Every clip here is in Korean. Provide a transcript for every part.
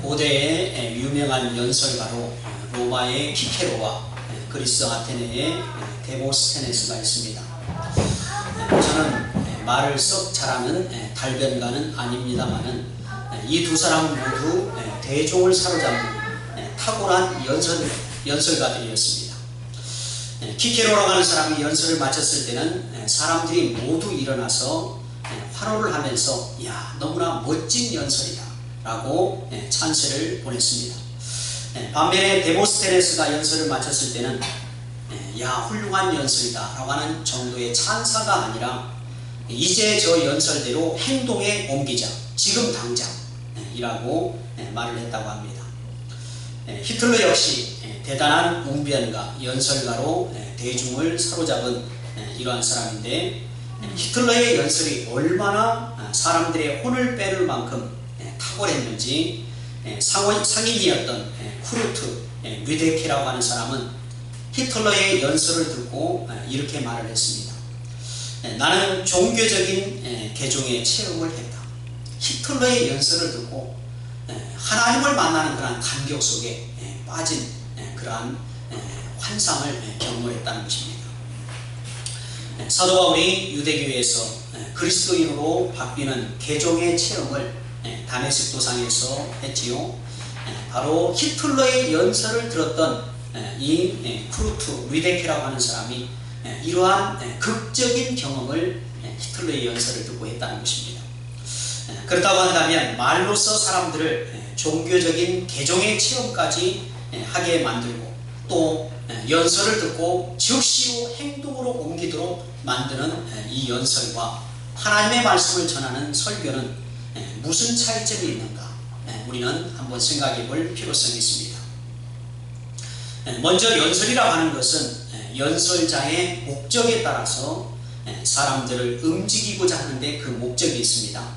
고대의 유명한 연설가로 로마의 키케로와 그리스 아테네의 데모스테네스가 있습니다. 저는 말을 썩 잘하는 달변가는 아닙니다만은 이 두 사람은 모두 대종을 사로잡는 탁월한 연설가들이었습니다. 키케로라고 하는 사람이 연설을 마쳤을 때는 사람들이 모두 일어나서 환호를 하면서 야, 너무나 멋진 연설이다 라고 찬사를 보냈습니다. 반면에 데모스테네스가 연설을 마쳤을 때는 야, 훌륭한 연설이다 라고 하는 정도의 찬사가 아니라 이제 저 연설대로 행동에 옮기자, 지금 당장 이라고 말을 했다고 합니다. 히틀러 역시 대단한 웅변가, 연설가로 대중을 사로잡은 이러한 사람인데, 히틀러의 연설이 얼마나 사람들의 혼을 빼를 만큼 탁월했는지 상인이었던 쿠르트 뮤데케라고 하는 사람은 히틀러의 연설을 듣고 이렇게 말을 했습니다. 나는 종교적인 개종의 체험을 했다. 히틀러의 연설을 듣고 하나님을 만나는 그러한 감격 속에 빠진 그러한 환상을 경험했다는 것입니다. 사도 바울이 유대교회에서 그리스도인으로 바뀌는 개종의 체험을 다메섹 도상에서 했지요. 바로 히틀러의 연설을 들었던 이 쿠르트 뮤데케라고 하는 사람이 이러한 극적인 경험을 히틀러의 연설을 듣고 했다는 것입니다. 그렇다고 한다면 말로써 사람들을 종교적인 개종의 체험까지 하게 만들고 또 연설을 듣고 즉시로 행동으로 옮기도록 만드는 이 연설과 하나님의 말씀을 전하는 설교는 무슨 차이점이 있는가? 우리는 한번 생각해 볼 필요성이 있습니다. 먼저 연설이라고 하는 것은 연설자의 목적에 따라서 사람들을 움직이고자 하는데 그 목적이 있습니다.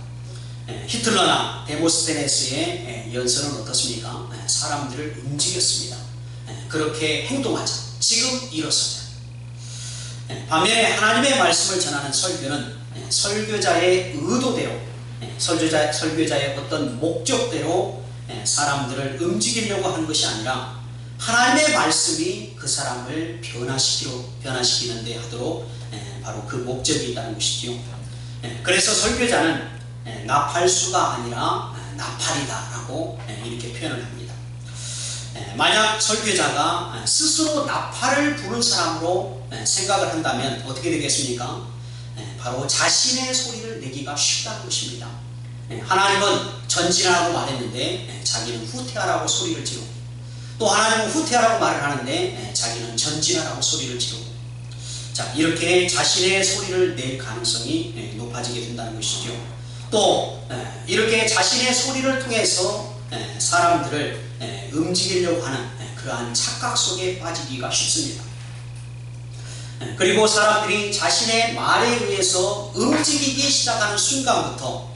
히틀러나 데모스테네스의 연설은 어떻습니까? 사람들을 움직였습니다. 그렇게 행동하자, 지금 일어서자. 반면에 하나님의 말씀을 전하는 설교는 설교자의 의도대로, 설교자의 어떤 목적대로 사람들을 움직이려고 하는 것이 아니라 하나님의 말씀이 그 사람을 변화시키는 데 하도록 바로 그 목적이 있다는 것이지요. 그래서 설교자는 나팔수가 아니라 나팔이다 라고 이렇게 표현을 합니다. 만약 설교자가 스스로 나팔을 부는 사람으로 생각을 한다면 어떻게 되겠습니까? 바로 자신의 소리를 내기가 쉽다는 것입니다. 하나님은 전진하라고 말했는데 자기는 후퇴하라고 소리를 지르고, 또 하나님은 후퇴하라고 말을 하는데 자기는 전진하라고 소리를 지르고, 자, 이렇게 자신의 소리를 낼 가능성이 높아지게 된다는 것이죠. 또 이렇게 자신의 소리를 통해서 사람들을 움직이려고 하는 그러한 착각 속에 빠지기가 쉽습니다. 그리고 사람들이 자신의 말에 의해서 움직이기 시작하는 순간부터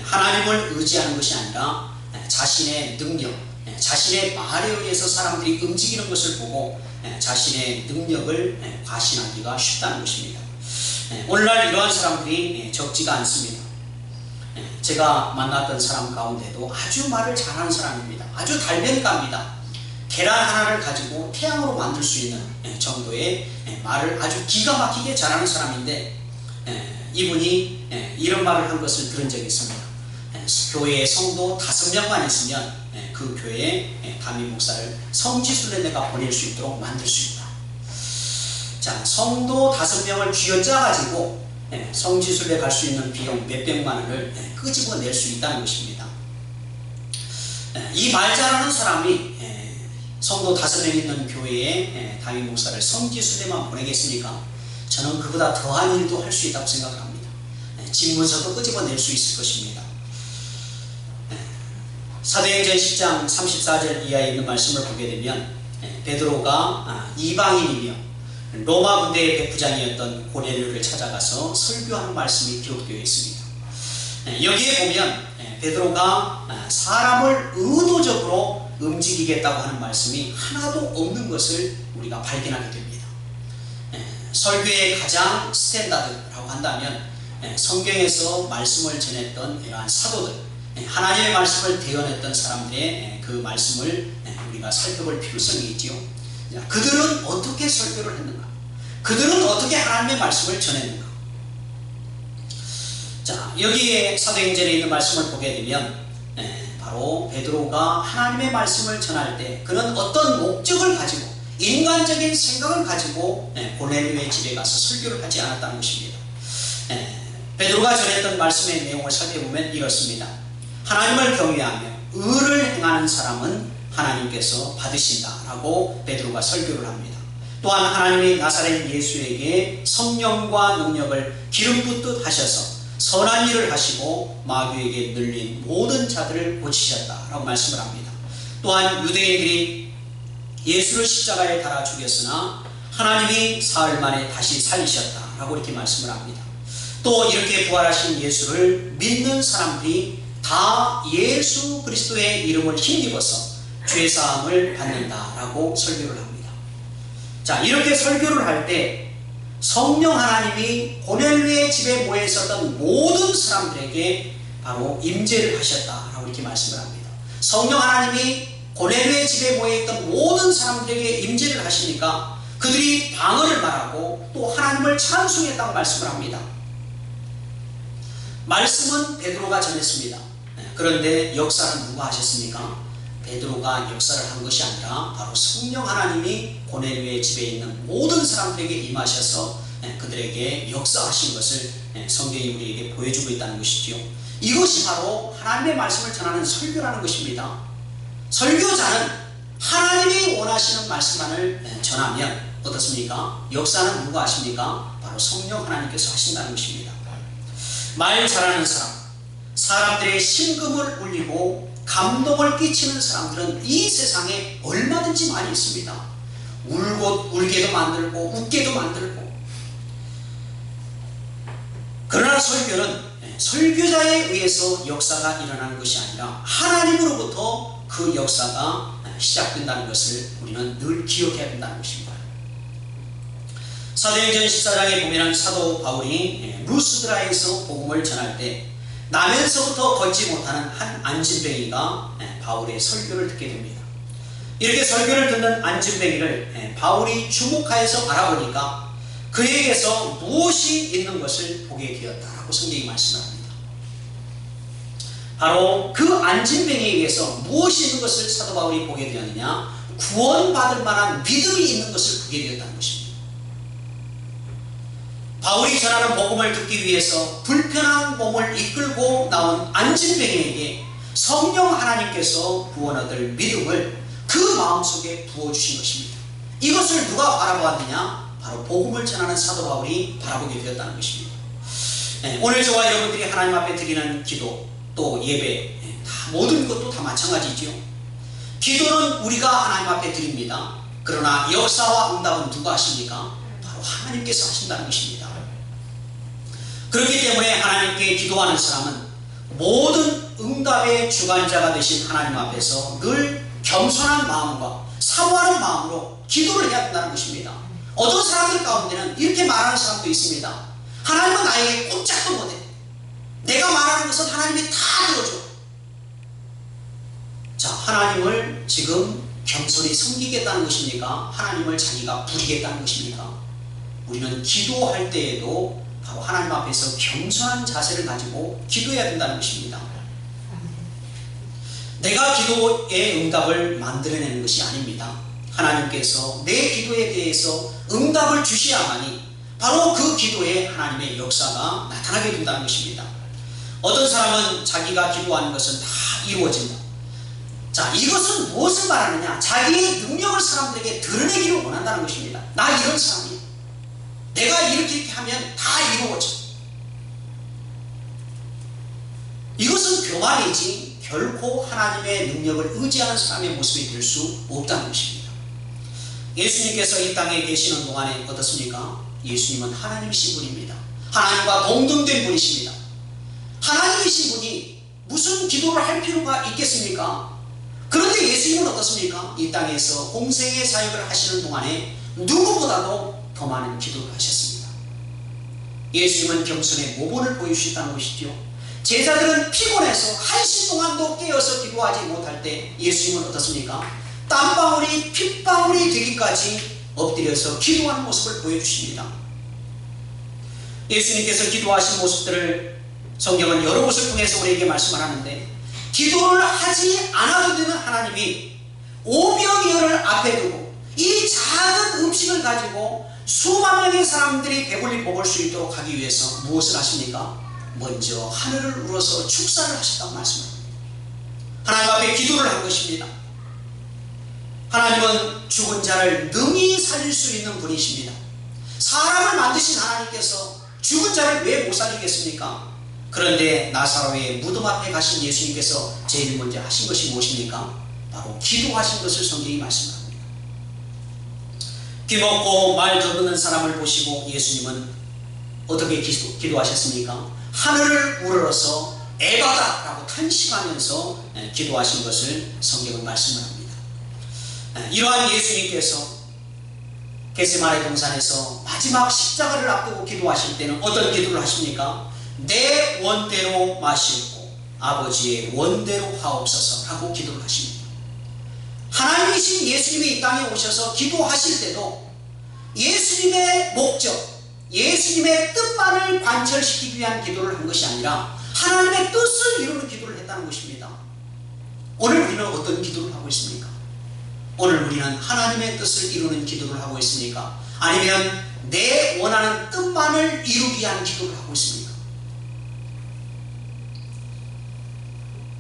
하나님을 의지하는 것이 아니라 자신의 능력, 자신의 말에 의해서 사람들이 움직이는 것을 보고 자신의 능력을 과신하기가 쉽다는 것입니다. 오늘날 이러한 사람들이 적지가 않습니다. 제가 만났던 사람 가운데도 아주 말을 잘하는 사람입니다. 아주 달변가입니다. 계란 하나를 가지고 태양으로 만들 수 있는 정도의 말을 아주 기가 막히게 잘하는 사람인데, 이분이 이런 말을 한 것을 들은 적이 있습니다. 교회에 성도 5명만 있으면 그 교회에 담임 목사를 성지순례 내가 보낼 수 있도록 만들 수 있다. 자, 성도 5명을 쥐어짜가지고 성지순례 갈 수 있는 비용 몇백만 원을 끄집어낼 수 있다는 것입니다. 이 말 잘하는 사람이 성도 5명 있는 교회에 담임 목사를 성지순례만 보내겠습니까? 저는 그보다 더한 일도 할 수 있다고 생각을 합니다. 집문서도 끄집어낼 수 있을 것입니다. 사도행전 10장 34절 이하에 있는 말씀을 보게 되면 베드로가 이방인이며 로마 군대의 백부장이었던 고넬료를 찾아가서 설교하는 말씀이 기록되어 있습니다. 여기에 보면 베드로가 사람을 의도적으로 움직이겠다고 하는 말씀이 하나도 없는 것을 우리가 발견하게 됩니다. 설교의 가장 스탠다드라고 한다면 성경에서 말씀을 전했던 이러한 사도들, 하나님의 말씀을 대언했던 사람들의 그 말씀을 우리가 살펴볼 필요성이 있지요. 그들은 어떻게 설교를 했는가? 그들은 어떻게 하나님의 말씀을 전했는가? 자, 여기에 사도행전에 있는 말씀을 보게 되면 바로 베드로가 하나님의 말씀을 전할 때 그는 어떤 목적을 가지고 인간적인 생각을 가지고 고넬료의 집에 가서 설교를 하지 않았다는 것입니다. 베드로가 전했던 말씀의 내용을 살펴보면 이렇습니다. 하나님을 경외하며 의를 행하는 사람은 하나님께서 받으신다 라고 베드로가 설교를 합니다. 또한 하나님이 나사렛 예수에게 성령과 능력을 기름 붓듯 하셔서 선한 일을 하시고 마귀에게 눌린 모든 자들을 고치셨다 라고 말씀을 합니다. 또한 유대인들이 예수를 십자가에 달아 죽였으나 하나님이 사흘 만에 다시 살리셨다 라고 이렇게 말씀을 합니다. 또 이렇게 부활하신 예수를 믿는 사람들이 다 예수 그리스도의 이름을 힘입어서 죄사함을 받는다 라고 설교를 합니다. 자, 이렇게 설교를 할 때 성령 하나님이 고넬료의 집에 모여 있었던 모든 사람들에게 바로 임재를 하셨다 라고 이렇게 말씀을 합니다. 성령 하나님이 고넬료의 집에 모여 있던 모든 사람들에게 임재를 하시니까 그들이 방언을 말하고 또 하나님을 찬송했다고 말씀을 합니다. 말씀은 베드로가 전했습니다. 그런데 역사는 누가 하셨습니까? 베드로가 역사를 한 것이 아니라 바로 성령 하나님이 고넬료의 집에 있는 모든 사람들에게 임하셔서 그들에게 역사하신 것을 성경이 우리에게 보여주고 있다는 것이지요. 이것이 바로 하나님의 말씀을 전하는 설교라는 것입니다. 설교자는 하나님이 원하시는 말씀만을 전하면 어떻습니까? 역사는 누가 하십니까? 바로 성령 하나님께서 하신다는 것입니다. 말 잘하는 사람, 사람들의 심금을 울리고 감동을 끼치는 사람들은 이 세상에 얼마든지 많이 있습니다. 울게도 만들고 웃게도 만들고. 그러나 설교는 설교자에 의해서 역사가 일어나는 것이 아니라 하나님으로부터 그 역사가 시작된다는 것을 우리는 늘 기억해야 된다는 것입니다. 사도행전 14장에 보면 사도 바울이 루스드라에서 복음을 전할 때 나면서부터 걷지 못하는 한 안진뱅이가 바울의 설교를 듣게 됩니다. 이렇게 설교를 듣는 안진뱅이를 바울이 주목하여서 바라보니까 그에게서 무엇이 있는 것을 보게 되었다라고 성경이 말씀합니다. 바로 그 안진뱅이에게서 무엇이 있는 것을 사도 바울이 보게 되었느냐? 구원받을 만한 믿음이 있는 것을 보게 되었다는 것입니다. 바울이 전하는 복음을 듣기 위해서 불편한 몸을 이끌고 나온 안진뱅이에게 성령 하나님께서 구원 얻을 믿음을 그 마음속에 부어주신 것입니다. 이것을 누가 바라보았느냐? 바로 복음을 전하는 사도 바울이 바라보게 되었다는 것입니다. 오늘 저와 여러분들이 하나님 앞에 드리는 기도 또 예배 다 모든 것도 다 마찬가지죠. 기도는 우리가 하나님 앞에 드립니다. 그러나 역사와 응답은 누가 하십니까? 바로 하나님께서 하신다는 것입니다. 그렇기 때문에 하나님께 기도하는 사람은 모든 응답의 주관자가 되신 하나님 앞에서 늘 겸손한 마음과 사모하는 마음으로 기도를 해야 된다는 것입니다. 어떤 사람들 가운데는 이렇게 말하는 사람도 있습니다. 하나님은 나에게 꼼짝도 못해. 내가 말하는 것은 하나님이 다 들어줘. 자, 하나님을 지금 겸손히 섬기겠다는 것입니까? 하나님을 자기가 부리겠다는 것입니까? 우리는 기도할 때에도 바로 하나님 앞에서 겸손한 자세를 가지고 기도해야 된다는 것입니다. 내가 기도의 응답을 만들어내는 것이 아닙니다. 하나님께서 내 기도에 대해서 응답을 주셔야만이 바로 그 기도에 하나님의 역사가 나타나게 된다는 것입니다. 어떤 사람은 자기가 기도하는 것은 다 이루어진다. 자, 이것은 무엇을 말하느냐? 자기의 능력을 사람들에게 드러내기를 원한다는 것입니다. 나 이런 사람이야. 내가 이렇게 하면 다 이루어져. 이것은 교만이지 결코 하나님의 능력을 의지하는 사람의 모습이 될 수 없다는 것입니다. 예수님께서 이 땅에 계시는 동안에 어떻습니까? 예수님은 하나님이신 분입니다. 하나님과 동등된 분이십니다. 하나님이신 분이 무슨 기도를 할 필요가 있겠습니까? 그런데 예수님은 어떻습니까? 이 땅에서 공생의 사역을 하시는 동안에 누구보다도 더 많은 기도를 하셨습니다. 예수님은 겸손의 모본을 보여주셨다는 것이죠. 제자들은 피곤해서 1시 동안도 깨어서 기도하지 못할 때 예수님은 어떻습니까? 땀방울이 핏방울이 되기까지 엎드려서 기도하는 모습을 보여주십니다. 예수님께서 기도하신 모습들을 성경은 여러 곳을 통해서 우리에게 말씀을 하는데, 기도를 하지 않아도 되는 하나님이 오병이어를 앞에 두고 이 작은 음식을 가지고 수만 명의 사람들이 배불리 먹을 수 있도록 하기 위해서 무엇을 하십니까? 먼저 하늘을 우러서 축사를 하셨다고 말씀합니다. 하나님 앞에 기도를 한 것입니다. 하나님은 죽은 자를 능히 살릴 수 있는 분이십니다. 사람을 만드신 하나님께서 죽은 자를 왜 못 살리겠습니까? 그런데 나사로의 무덤 앞에 가신 예수님께서 제일 먼저 하신 것이 무엇입니까? 바로 기도하신 것을 성경이 말씀합니다. 귀먹고 말 듣는 사람을 보시고 예수님은 어떻게 기도하셨습니까? 하늘을 우러러서 에바다 라고 탄식하면서 기도하신 것을 성경은 말씀을 합니다. 이러한 예수님께서 겟세마네 동산에서 마지막 십자가를 앞두고 기도하실 때는 어떤 기도를 하십니까? 내 원대로 마시옵고 아버지의 원대로 하옵소서 라고 기도를 하십니다. 하나님이신 예수님이 이 땅에 오셔서 기도하실 때도 예수님의 목적, 예수님의 뜻만을 관철시키기 위한 기도를 한 것이 아니라 하나님의 뜻을 이루는 기도를 했다는 것입니다. 오늘 우리는 어떤 기도를 하고 있습니까? 오늘 우리는 하나님의 뜻을 이루는 기도를 하고 있습니까? 아니면 내 원하는 뜻만을 이루기 위한 기도를 하고 있습니까?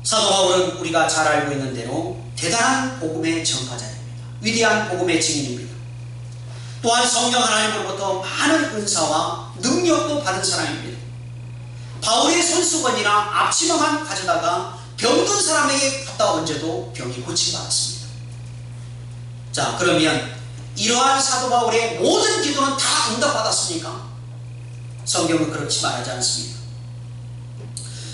사도 바울은 우리가 잘 알고 있는 대로 대단한 복음의 전파자입니다. 위대한 복음의 증인입니다. 또한 성령 하나님으로부터 많은 은사와 능력도 받은 사람입니다. 바울의 손수건이나 앞치마만 가져다가 병든 사람에게 갖다 얹어도 병이 고침받았습니다. 자, 그러면 이러한 사도 바울의 모든 기도는 다 응답받았습니까? 성경은 그렇지 말하지 않습니다.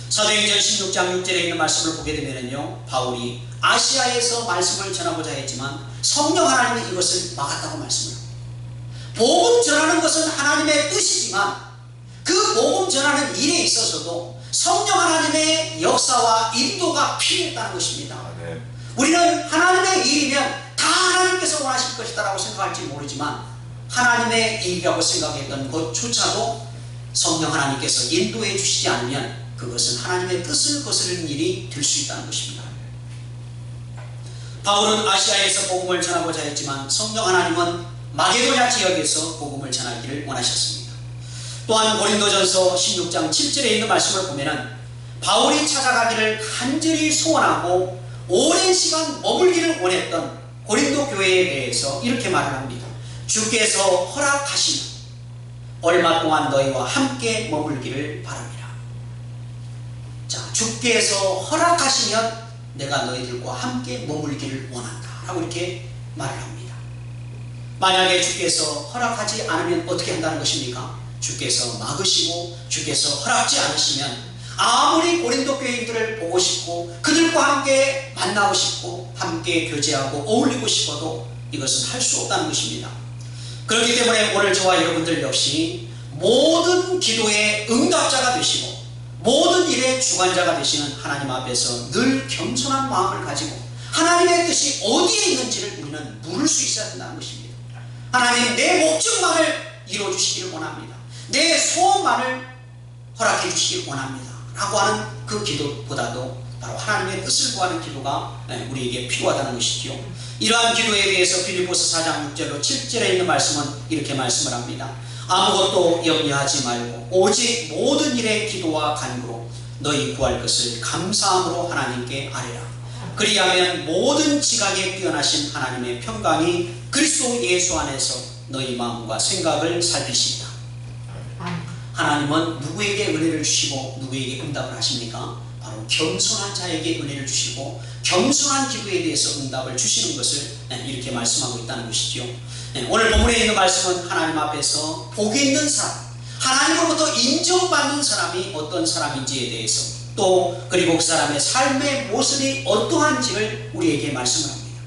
사도행전 16장 6절에 있는 말씀을 보게 되면요, 바울이 아시아에서 말씀을 전하고자 했지만 성령 하나님이 이것을 막았다고 말씀을 합니다. 복음 전하는 것은 하나님의 뜻이지만 그 복음 전하는 일에 있어서도 성령 하나님의 역사와 인도가 필요했다는 것입니다. 우리는 하나님의 일이면 다 하나님께서 원하실 것이다 라고 생각할지 모르지만 하나님의 일이라고 생각했던 것조차도 성령 하나님께서 인도해 주시지 않으면 그것은 하나님의 뜻을 거스르는 일이 될 수 있다는 것입니다. 바울은 아시아에서 복음을 전하고자 했지만 성령 하나님은 마게도냐 지역에서 복음을 전하기를 원하셨습니다. 또한 고린도전서 16장 7절에 있는 말씀을 보면은 바울이 찾아가기를 간절히 소원하고 오랜 시간 머물기를 원했던 고린도 교회에 대해서 이렇게 말을 합니다. 주께서 허락하시면 얼마 동안 너희와 함께 머물기를 바랍니다. 자, 주께서 허락하시면 내가 너희들과 함께 머물기를 원한다 라고 이렇게 말을 합니다. 만약에 주께서 허락하지 않으면 어떻게 한다는 것입니까? 주께서 막으시고 주께서 허락지 않으시면 아무리 고린도 교인들을 보고 싶고 그들과 함께 만나고 싶고 함께 교제하고 어울리고 싶어도 이것은 할 수 없다는 것입니다. 그렇기 때문에 오늘 저와 여러분들 역시 모든 기도의 응답자가 되시고 모든 일의 주관자가 되시는 하나님 앞에서 늘 겸손한 마음을 가지고 하나님의 뜻이 어디에 있는지를 우리는 물을 수 있어야 된다는 것입니다. 하나님, 내 목적만을 이루어주시기를 원합니다. 내 소원만을 허락해 주시길 원합니다 라고 하는 그 기도보다도 바로 하나님의 뜻을 구하는 기도가 우리에게 필요하다는 것이지요. 이러한 기도에 대해서 빌립보서 4장 6절로 7절에 있는 말씀은 이렇게 말씀을 합니다. 아무것도 염려하지 말고 오직 모든 일에 기도와 간구로 너희 구할 것을 감사함으로 하나님께 아뢰라. 그리하면 모든 지각에 뛰어나신 하나님의 평강이 그리스도 예수 안에서 너희 마음과 생각을 살피시리라. 하나님은 누구에게 은혜를 주시고 누구에게 응답을 하십니까? 바로 겸손한 자에게 은혜를 주시고 겸손한 기도에 대해서 응답을 주시는 것을 이렇게 말씀하고 있다는 것이죠. 오늘 본문에 있는 말씀은 하나님 앞에서 복이 있는 사람, 하나님으로부터 인정받는 사람이 어떤 사람인지에 대해서 또 그리고 그 사람의 삶의 모습이 어떠한지를 우리에게 말씀을 합니다.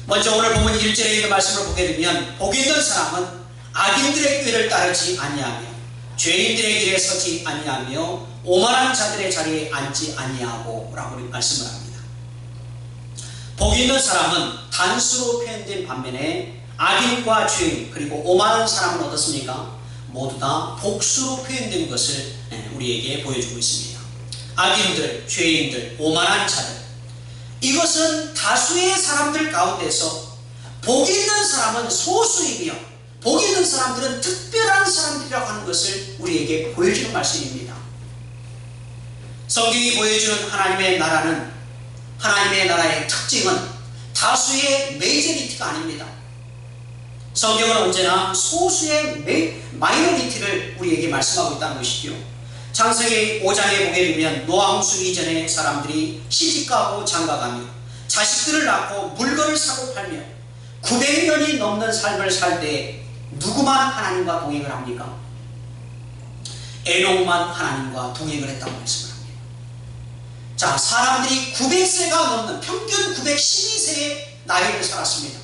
먼저 오늘 본문 1절에 있는 말씀을 보게 되면 복이 있는 사람은 악인들의 꾀를 따르지 아니하며 죄인들의 길에 서지 아니하며 오만한 자들의 자리에 앉지 아니하고 라고 말씀을 합니다. 복 있는 사람은 단수로 표현된 반면에 악인과 죄인 그리고 오만한 사람은 어떻습니까? 모두 다 복수로 표현된 것을 우리에게 보여주고 있습니다. 악인들, 죄인들, 오만한 자들, 이것은 다수의 사람들 가운데서 복 있는 사람은 소수이며 복 있는 사람들은 특별한 사람들이라고 하는 것을 우리에게 보여주는 말씀입니다. 성경이 보여주는 하나님의 나라는, 하나님의 나라의 특징은 다수의 메이저리티가 아닙니다. 성경은 언제나 소수의 마이너리티를 우리에게 말씀하고 있다는 것이죠. 창세기 5장에 보게 되면 노아 홍수 이전의 사람들이 시집가고 장가가며 자식들을 낳고 물건을 사고 팔며 900년이 넘는 삶을 살 때 누구만 하나님과 동행을 합니까? 에녹만 하나님과 동행을 했다고 말씀을 합니다. 자, 사람들이 900세가 넘는 평균 912세의 나이를 살았습니다.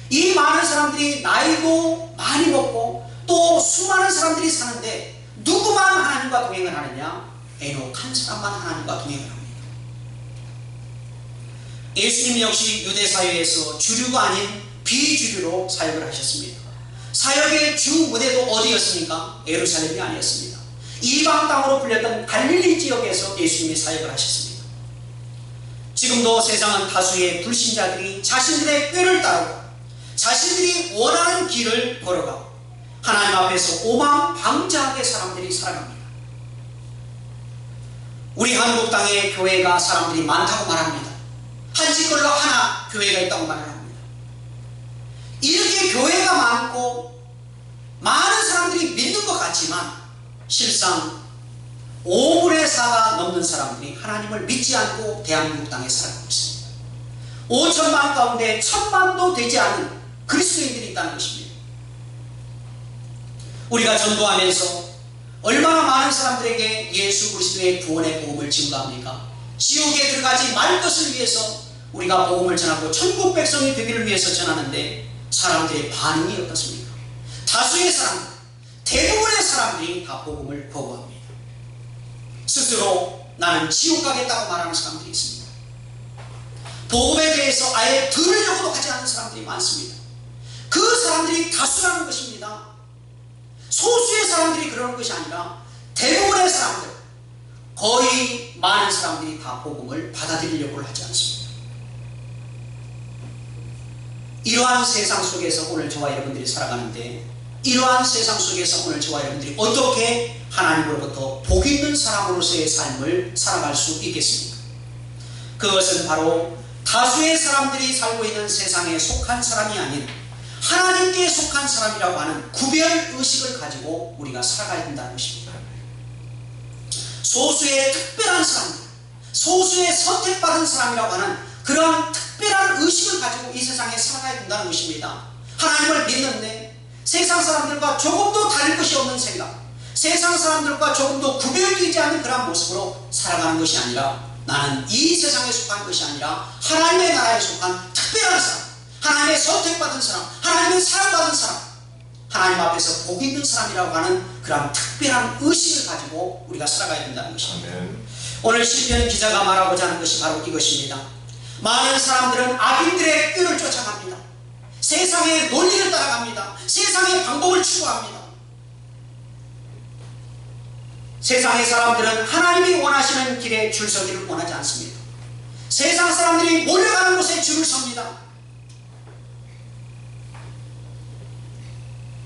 이 많은 사람들이 나이도 많이 먹고 또 수많은 사람들이 사는데 누구만 하나님과 동행을 하느냐? 에녹 한 사람만 하나님과 동행을 합니다. 예수님 역시 유대사회에서 주류가 아닌 비주류로 사역을 하셨습니다. 사역의 주 무대도 어디였습니까? 예루살렘이 아니었습니다. 이방 땅으로 불렸던 갈릴리 지역에서 예수님이 사역을 하셨습니다. 지금도 세상은 다수의 불신자들이 자신들의 꾀를 따르고 자신들이 원하는 길을 걸어가고 하나님 앞에서 오만방자하게 사람들이 살아갑니다. 우리 한국 땅에 교회가 사람들이 많다고 말합니다. 한 집걸로 하나 교회가 있다고 말을 합니다. 이렇게 교회가 많고 많은 사람들이 믿는 것 같지만 실상 5분의 4가 넘는 사람들이 하나님을 믿지 않고 대한민국 땅에 살아가고 있습니다. 5천만 가운데 1,000만도 되지 않은 그리스도인들이 있다는 것입니다. 우리가 전도하면서 얼마나 많은 사람들에게 예수 그리스도의 구원의 복음을 증거합니까? 지옥에 들어가지 말 것을 위해서 우리가 복음을 전하고 천국 백성이 되기를 위해서 전하는데 사람들의 반응이 어떻습니까? 다수의 사람들, 대부분의 사람들이 다 복음을 거부합니다. 스스로 나는 지옥 가겠다고 말하는 사람들이 있습니다. 복음에 대해서 아예 들으려고도 하지 않는 사람들이 많습니다. 그 사람들이 다수라는 것입니다. 소수의 사람들이 그러는 것이 아니라 대부분의 사람들, 거의 많은 사람들이 다 복음을 받아들이려고 하지 않습니다. 이러한 세상 속에서 오늘 저와 여러분들이 살아가는데, 이러한 세상 속에서 오늘 저와 여러분들이 어떻게 하나님으로부터 복 있는 사람으로서의 삶을 살아갈 수 있겠습니까? 그것은 바로 다수의 사람들이 살고 있는 세상에 속한 사람이 아닌 하나님께 속한 사람이라고 하는 구별의식을 가지고 우리가 살아가야 된다는 것입니다. 소수의 특별한 사람들, 소수의 선택받은 사람이라고 하는 그런 특별한 의식을 가지고 이 세상에 살아가야 된다는 것입니다. 하나님을 믿는데 세상 사람들과 조금도 다를 것이 없는 생각, 세상 사람들과 조금도 구별되지 않는 그런 모습으로 살아가는 것이 아니라 나는 이 세상에 속한 것이 아니라 하나님의 나라에 속한 특별한 사람, 하나님의 선택받은 사람, 하나님의 사랑받은 사람, 하나님 앞에서 복 있는 사람이라고 하는 그런 특별한 의식을 가지고 우리가 살아가야 된다는 것입니다. 오늘 시편 기자가 말하고자 하는 것이 바로 이것입니다. 많은 사람들은 악인들의 꾀를 쫓아갑니다. 세상의 논리를 따라갑니다. 세상의 방법을 추구합니다. 세상의 사람들은 하나님이 원하시는 길에 줄 서기를 원하지 않습니다. 세상 사람들이 몰려가는 곳에 줄을 섭니다.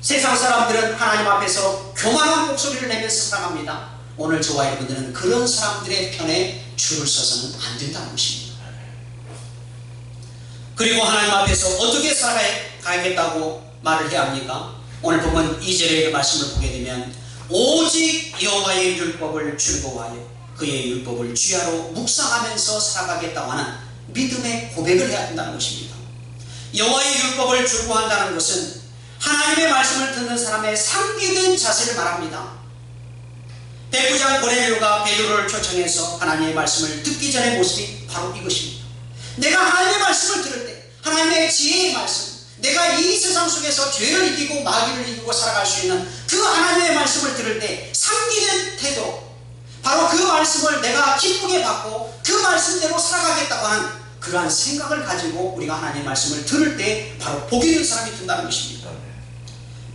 세상 사람들은 하나님 앞에서 교만한 목소리를 내면서 살아갑니다. 오늘 저와 여러분들은 그런 사람들의 편에 줄을 서서는 안 된다는 것입니다. 그리고 하나님 앞에서 어떻게 살아가야겠다고 말을 해야 합니까? 오늘 보면 2절의 그 말씀을 보게 되면 오직 여호와의 율법을 즐거워하여 그의 율법을 주야로 묵상하면서 살아가겠다고 하는 믿음의 고백을 해야 된다는 것입니다. 여호와의 율법을 즐거워한다는 것은 하나님의 말씀을 듣는 사람의 상기된 자세를 말합니다. 백부장 고넬료가 베드로를 초청해서 하나님의 말씀을 듣기 전의 모습이 바로 이것입니다. 내가 하나님의 말씀을 들을 때 하나님의 지혜의 말씀, 내가 이 세상 속에서 죄를 이기고 마귀를 이기고 살아갈 수 있는 그 하나님의 말씀을 들을 때 상기된 태도, 바로 그 말씀을 내가 기쁘게 받고 그 말씀대로 살아가겠다고 하는 그러한 생각을 가지고 우리가 하나님의 말씀을 들을 때 바로 복 있는 사람이 된다는 것입니다.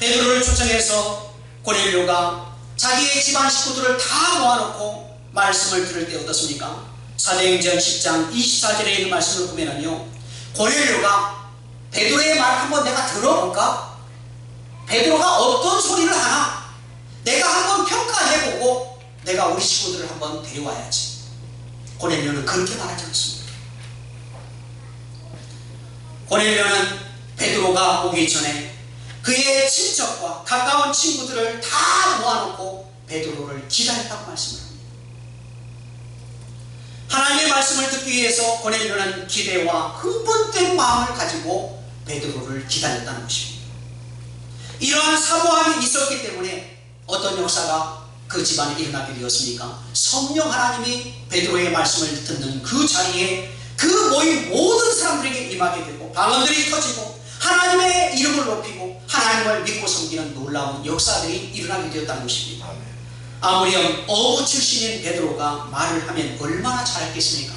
베드로를 초청해서 고넬료가 자기의 집안 식구들을 다 모아놓고 말씀을 들을 때 어떻습니까? 사도행전 10장 24절에 있는 말씀을 보면은요, 고넬료가 베드로의 말 한번 내가 들어볼까? 베드로가 어떤 소리를 하나? 내가 한번 평가해보고 내가 우리 식구들을 한번 데려와야지. 고넬료는 그렇게 말하지 않습니다. 고넬료는 베드로가 오기 전에 그의 친척과 가까운 친구들을 다 모아놓고 베드로를 기다렸다고 말씀을 합니다. 하나님의 말씀을 듣기 위해서 고넬료는 기대와 흥분된 마음을 가지고 베드로를 기다렸다는 것입니다. 이러한 사모함이 있었기 때문에 어떤 역사가 그 집안에 일어나게 되었습니까? 성령 하나님이 베드로의 말씀을 듣는 그 자리에 그 모인 모든 사람들에게 임하게 되고 방언들이 터지고 하나님의 이름을 높이고 하나님을 믿고 섬기는 놀라운 역사들이 일어나게 되었다는 것입니다. 아무렴 어부 출신인 베드로가 말을 하면 얼마나 잘했겠습니까?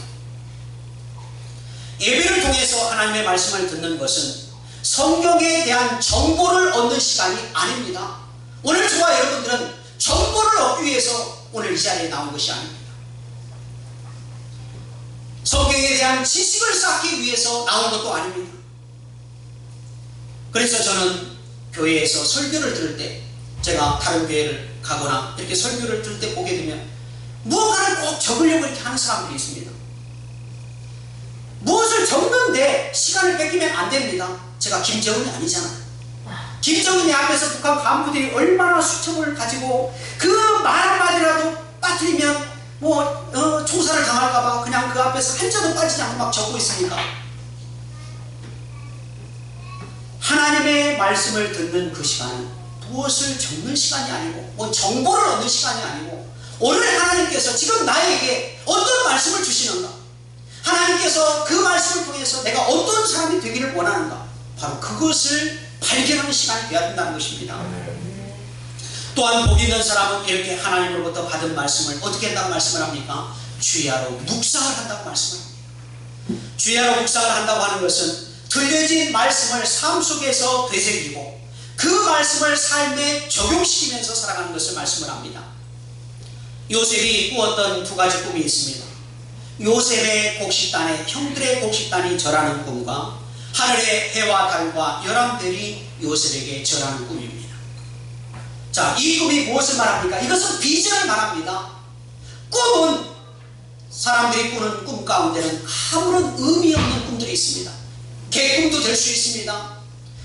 예배를 통해서 하나님의 말씀을 듣는 것은 성경에 대한 정보를 얻는 시간이 아닙니다. 오늘 저와 여러분들은 정보를 얻기 위해서 오늘 이 자리에 나온 것이 아닙니다. 성경에 대한 지식을 쌓기 위해서 나온 것도 아닙니다. 그래서 저는 교회에서 설교를 들을 때, 제가 다른 교회를 가거나 이렇게 설교를 들을 때 보게 되면 무언가를 꼭 적으려고 이렇게 하는 사람들이 있습니다. 무엇을 적는데 시간을 뺏기면 안 됩니다. 제가 김정은이 아니잖아요. 김정은이 앞에서 북한 간부들이 얼마나 수첩을 가지고 그 말 한마디라도 빠뜨리면 총살을 당할까봐 그냥 그 앞에서 한자도 빠지지 않고 막 적고 있으니까, 하나님의 말씀을 듣는 그 시간은 무엇을 적는 시간이 아니고 정보를 얻는 시간이 아니고, 오늘 하나님께서 지금 나에게 어떤 말씀을 주시는가, 하나님께서 그 말씀을 통해서 내가 어떤 사람이 되기를 원하는가, 바로 그것을 발견하는 시간이 되어야 된다는 것입니다. 또한 복 있는 사람은 이렇게 하나님으로부터 받은 말씀을 어떻게 한다고 말씀을 합니까? 주야로 묵상을 한다고 말씀을 합니다. 주야로 묵상을 한다고 하는 것은 들려진 말씀을 삶 속에서 되새기고 그 말씀을 삶에 적용시키면서 살아가는 것을 말씀을 합니다. 요셉이 꾸었던 두 가지 꿈이 있습니다. 요셉의 곡식단에 형들의 곡식단이 절하는 꿈과 하늘의 해와 달과 11별이 요셉에게 절하는 꿈입니다. 자, 이 꿈이 무엇을 말합니까? 이것은 비전을 말합니다. 꿈은, 사람들이 꾸는 꿈 가운데는 아무런 의미 없는 꿈들이 있습니다. 개꿈도 될 수 있습니다.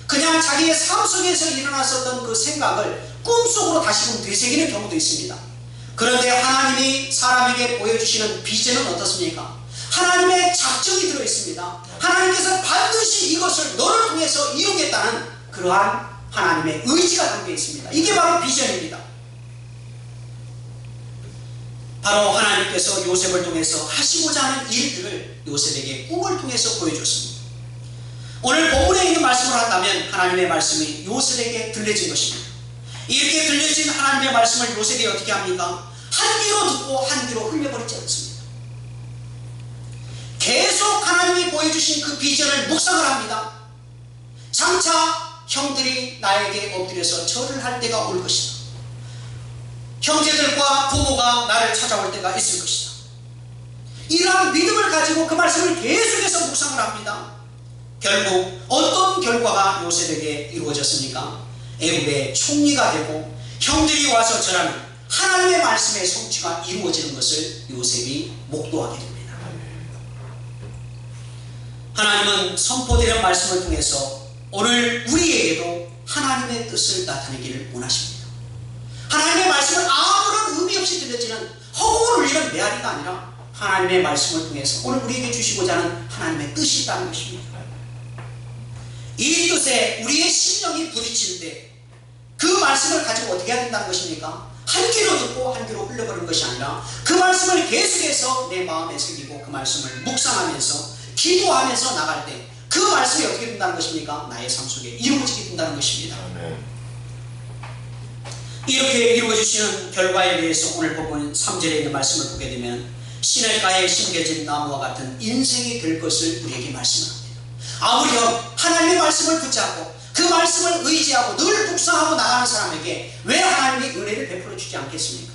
그냥 자기의 삶 속에서 일어났었던 그 생각을 꿈속으로 다시금 되새기는 경우도 있습니다. 그런데 하나님이 사람에게 보여주시는 비전은 어떻습니까? 하나님의 작정이 들어있습니다. 하나님께서 반드시 이것을 너를 통해서 이루겠다는 그러한 하나님의 의지가 담겨 있습니다. 이게 바로 비전입니다. 바로 하나님께서 요셉을 통해서 하시고자 하는 일들을 요셉에게 꿈을 통해서 보여줬습니다. 오늘 본문에 있는 말씀을 한다면 하나님의 말씀이 요셉에게 들려진 것입니다. 이렇게 들려진 하나님의 말씀을 요셉이 어떻게 합니까? 한 귀로 듣고 한 귀로 흘려버리지 않습니다. 계속 하나님이 보여주신 그 비전을 묵상을 합니다. 장차 형들이 나에게 엎드려서 절을 할 때가 올 것이다. 형제들과 부모가 나를 찾아올 때가 있을 것이다. 이러한 믿음을 가지고 그 말씀을 계속해서 묵상을 합니다. 결국 어떤 결과가 요셉에게 이루어졌습니까? 애굽의 총리가 되고 형들이 와서 절하는 하나님의 말씀의 성취가 이루어지는 것을 요셉이 목도하게 됩니다. 하나님은 선포되는 말씀을 통해서 오늘 우리에게도 하나님의 뜻을 나타내기를 원하십니다. 하나님의 말씀을 아무런 의미 없이 들려지는 허공을 울리는 메아리가 아니라 하나님의 말씀을 통해서 오늘 우리에게 주시고자 하는 하나님의 뜻이 있다는 것입니다. 이 뜻에 우리의 심령이 부딪힐 때 그 말씀을 가지고 어떻게 해야 된다는 것입니까? 한 귀로 듣고 한 귀로 흘려버리는 것이 아니라 그 말씀을 계속해서 내 마음에 새기고 그 말씀을 묵상하면서 기도하면서 나갈 때 그 말씀이 어떻게 된다는 것입니까? 나의 삶 속에 이루어지게 된다는 것입니다. 이렇게 이루어지시는 결과에 대해서 오늘 본문 3절에 있는 말씀을 보게 되면 시냇가에 심겨진 나무와 같은 인생이 될 것을 우리에게 말씀합니다. 아무렴 하나님의 말씀을 붙잡고 그 말씀을 의지하고 늘 묵상하고 나가는 사람에게 왜 하나님이 은혜를 베풀어 주지 않겠습니까?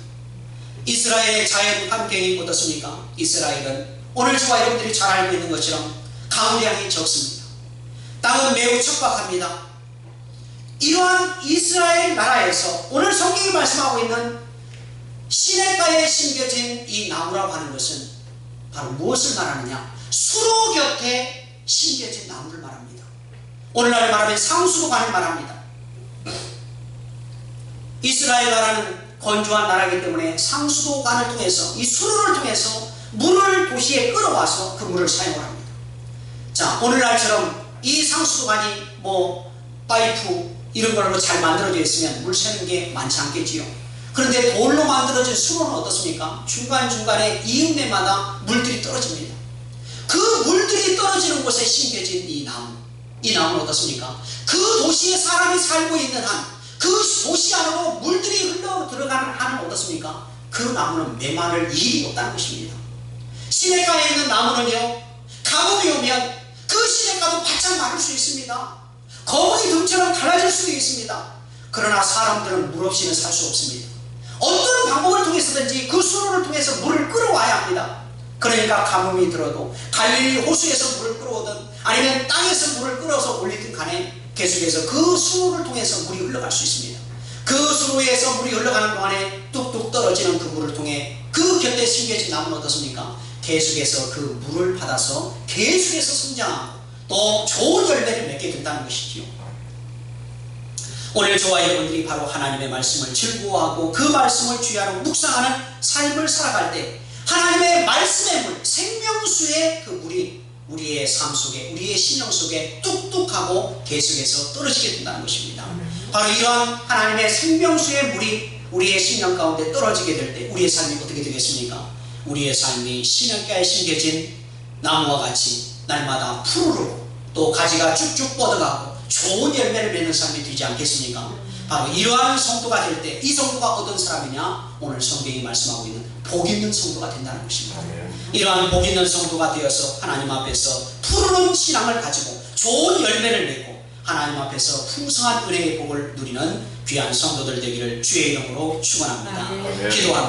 이스라엘의 자연 환경이 어떻습니까? 이스라엘은 오늘 저와 여러분들이 잘 알고 있는 것처럼 강우량이 적습니다. 땅은 매우 척박합니다. 이러한 이스라엘 나라에서 오늘 성경이 말씀하고 있는 시냇가에 심겨진 이 나무라고 하는 것은 바로 무엇을 말하느냐? 수로 곁에 심겨진 나무를 말합니다. 오늘날 말하면 상수도관을 말합니다. 이스라엘 나라는 건조한 나라이기 때문에 상수도관을 통해서 이 수로를 통해서 물을 도시에 끌어와서 그 물을 사용을 합니다. 자, 오늘날처럼 이 상수도관이 파이프 이런 걸로 잘 만들어져 있으면 물 새는 게 많지 않겠지요. 그런데 돌로 만들어진 수로는 어떻습니까? 중간중간에 이음매마다 물들이 떨어집니다. 그 물들이 떨어지는 곳에 심겨진 이 나무는 어떻습니까? 그 도시에 사람이 살고 있는 한, 그 도시 안으로 물들이 흘러 들어가는 한은 어떻습니까? 그 나무는 메마를 일이 없다는 것입니다. 시냇가에 있는 나무는요, 가뭄이 오면 그 시냇가도 바짝 마를 수 있습니다. 거북이 등처럼 갈라질 수도 있습니다. 그러나 사람들은 물 없이는 살 수 없습니다. 어떤 방법을 통해서든지 그 수로를 통해서 물을 끌어와야 합니다. 그러니까 가뭄이 들어도 갈릴리 호수에서 물을 끌어오든 아니면 땅에서 물을 끌어서 올리든 간에 계속해서 그 수로를 통해서 물이 흘러갈 수 있습니다. 그 수로에서 물이 흘러가는 동안에 뚝뚝 떨어지는 그 물을 통해 그 곁에 심겨진 나무는 어떻습니까? 계속해서 그 물을 받아서 계속해서 성장하고 또 좋은 열매를 맺게 된다는 것이지요. 오늘 저와 여러분들이 바로 하나님의 말씀을 즐거워하고 그 말씀을 주의하는 묵상하는 삶을 살아갈 때 하나님의 말씀의 물, 생명수의 그 물이 우리의 삶 속에, 우리의 심령 속에 뚝뚝하고 계속해서 떨어지게 된다는 것입니다. 바로 이러한 하나님의 생명수의 물이 우리의 심령 가운데 떨어지게 될 때 우리의 삶이 어떻게 되겠습니까? 우리의 삶이 시냇가에 심겨진 나무와 같이 날마다 푸르르고 또 가지가 쭉쭉 뻗어가고 좋은 열매를 맺는 삶이 되지 않겠습니까? 바로 이러한 성도가 될 때 이 성도가 어떤 사람이냐? 오늘 성경이 말씀하고 있는 복 있는 성도가 된다는 것입니다. 이러한 복 있는 성도가 되어서 하나님 앞에서 푸르른 신앙을 가지고 좋은 열매를 맺고 하나님 앞에서 풍성한 은혜의 복을 누리는 귀한 성도들 되기를 주의 이름으로 축원합니다. 기도합니다.